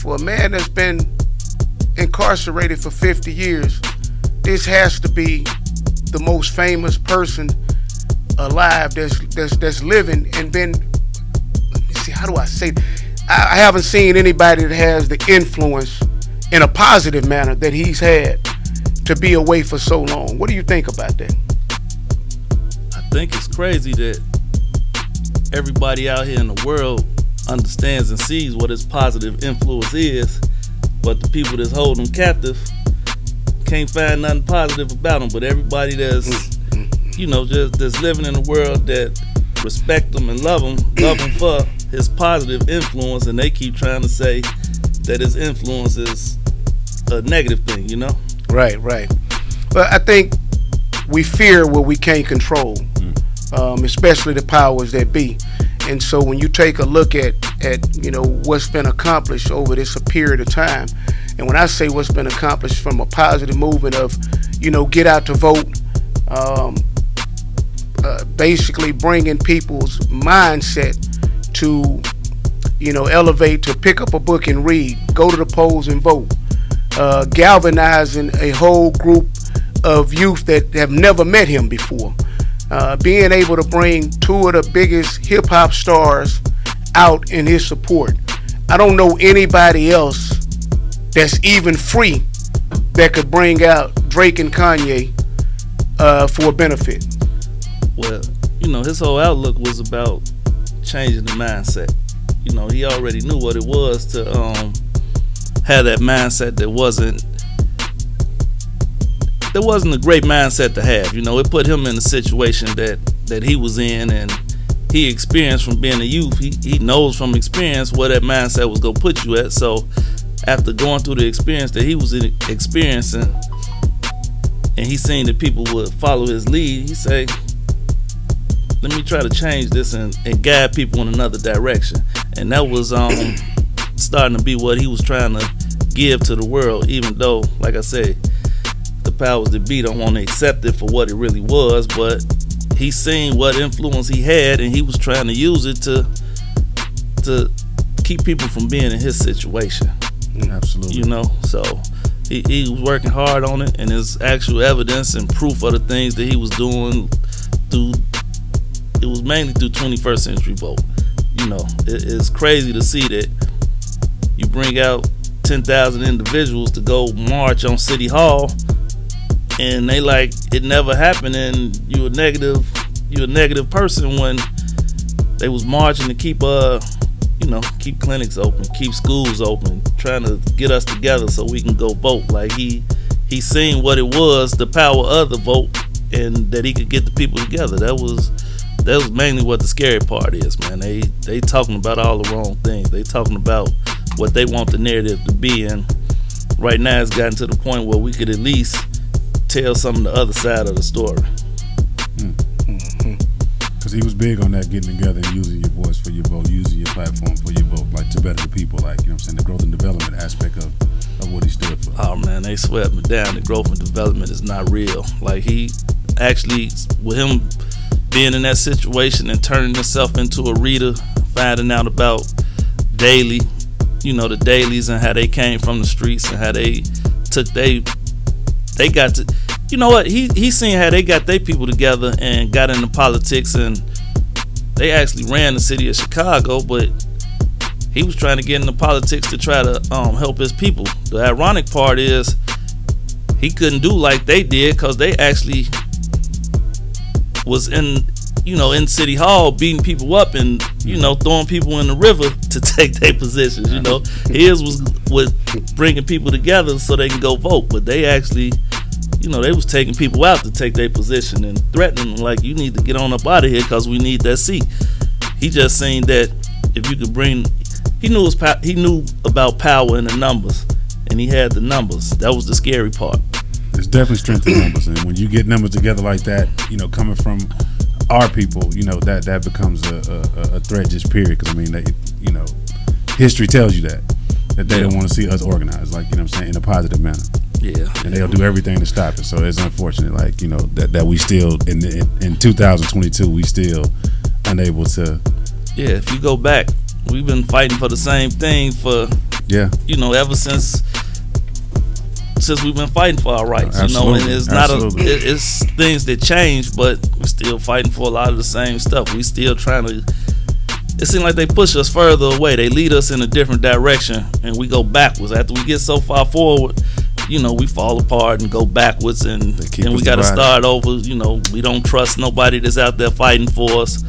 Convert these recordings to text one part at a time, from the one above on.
for a man that's been incarcerated for 50 years, this has to be the most famous person alive that's living and been. Let me see, how do I say? I haven't seen anybody that has the influence in a positive manner that he's had to be away for so long. What do you think about that? I think it's crazy that everybody out here in the world understands and sees what his positive influence is, but the people that's holding him captive can't find nothing positive about him. But everybody that's just that's living in a world that respect him and love him for his positive influence, and they keep trying to say that his influence is a negative thing, Right. But I think we fear what we can't control, especially the powers that be. And so when you take a look at what's been accomplished over this period of time, and when I say what's been accomplished from a positive movement of, get out to vote, basically bringing people's mindset to, elevate to pick up a book and read, go to the polls and vote, galvanizing a whole group of youth that have never met him before, being able to bring two of the biggest hip hop stars out in his support. I don't know anybody else that's even free that could bring out Drake and Kanye for a benefit. Well, his whole outlook was about changing the mindset. He already knew what it was to have that mindset that wasn't a great mindset to have. It put him in a situation that he was in, and he experienced from being a youth. He knows from experience where that mindset was going to put you at. So after going through the experience that he was experiencing, and he seen that people would follow his lead, he say, let me try to change this and guide people in another direction. And that was starting to be what he was trying to give to the world, even though, like I said, the powers that be don't want to accept it for what it really was. But he seen what influence he had, and he was trying to use it to keep people from being in his situation. Absolutely. So he was working hard on it, and there's actual evidence and proof of the things that he was doing it was mainly through 21st Century Vote. It's crazy to see that you bring out 10,000 individuals to go march on City Hall, and they like it never happened, and you're a negative person when they was marching to keep keep clinics open, keep schools open, trying to get us together so we can go vote. Like he seen what it was, the power of the vote, and that he could get the people together. That was mainly what the scary part is, man. They talking about all the wrong things. They talking about what they want the narrative to be, and right now it's gotten to the point where we could at least tell some of the other side of the story. Because he was big on that, getting together and using your voice for your vote, using your platform for your vote, like to better the people, like, the growth and development aspect of what he stood for. Oh man, they swept me down. The growth and development is not real. Like, he actually, with him being in that situation and turning himself into a reader, finding out about Daily, the dailies and how they came from the streets and how they got to, he seen how they got their people together and got into politics, and they actually ran the city of Chicago, but he was trying to get into politics to try to help his people. The ironic part is he couldn't do like they did, because they actually was in City Hall beating people up and, throwing people in the river to take their positions, His was with bringing people together so they can go vote, but they actually, they was taking people out to take their position and threatening them like, you need to get on up out of here because we need that seat. He just seen that if you could he knew about power in the numbers, and he had the numbers. That was the scary part. There's definitely strength in numbers, and when you get numbers together like that, coming from our people, that becomes a threat, just period. Because history tells you that they don't want to see us organized, like, in a positive manner. Yeah, and they'll do everything to stop it. So it's unfortunate, like, that we still in 2022 we still unable to. Yeah, if you go back, we've been fighting for the same thing for Yeah. You know, ever since we've been fighting for our rights. Absolutely. You know, and it's Absolutely. it's things that change, but we're still fighting for a lot of the same stuff. We still trying to. It seems like they push us further away. They lead us in a different direction, and we go backwards. After we get so far forward, you know, we fall apart and go backwards, and we got to start over. You know, we don't trust nobody that's out there fighting for us.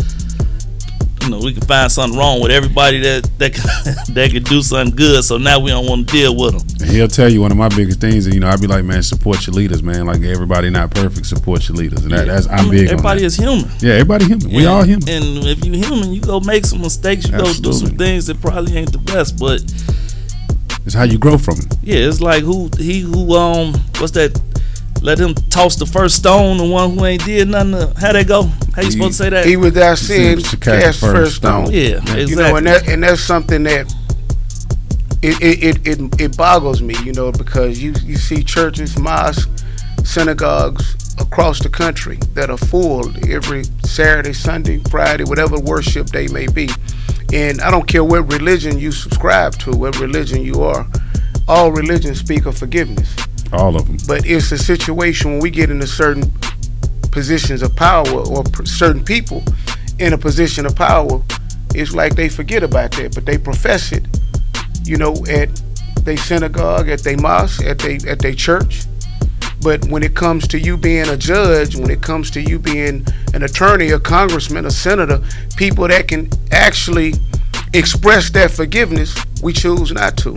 You know, we can find something wrong with everybody that can do something good. So now we don't want to deal with them. And he'll tell you one of my biggest things, and I'd be like, man, support your leaders, man. Like everybody not perfect, support your leaders, and that's I'm big on that. Everybody is human. Yeah, everybody human. We all human. And if you're human, you go make some mistakes. You go do some things that probably ain't the best, but it's how you grow from it. Yeah, it's like what's that? Let him toss the first stone, the one who ain't did nothing. How they go? How you supposed to say that? He without sin cast first stone. Yeah, exactly. You know, and that's something that it boggles me, you know, because you see churches, mosques, synagogues across the country that are full every Saturday, Sunday, Friday, whatever worship day may be. And I don't care what religion you subscribe to, what religion you are. All religions speak of forgiveness. All of them. But it's a situation when we get into certain positions of power, or certain people in a position of power, it's like they forget about that, but they profess it, you know, at their synagogue, at their mosque, at their church. But when it comes to you being a judge, when it comes to you being an attorney, a congressman, a senator, people that can actually express that forgiveness, we choose not to.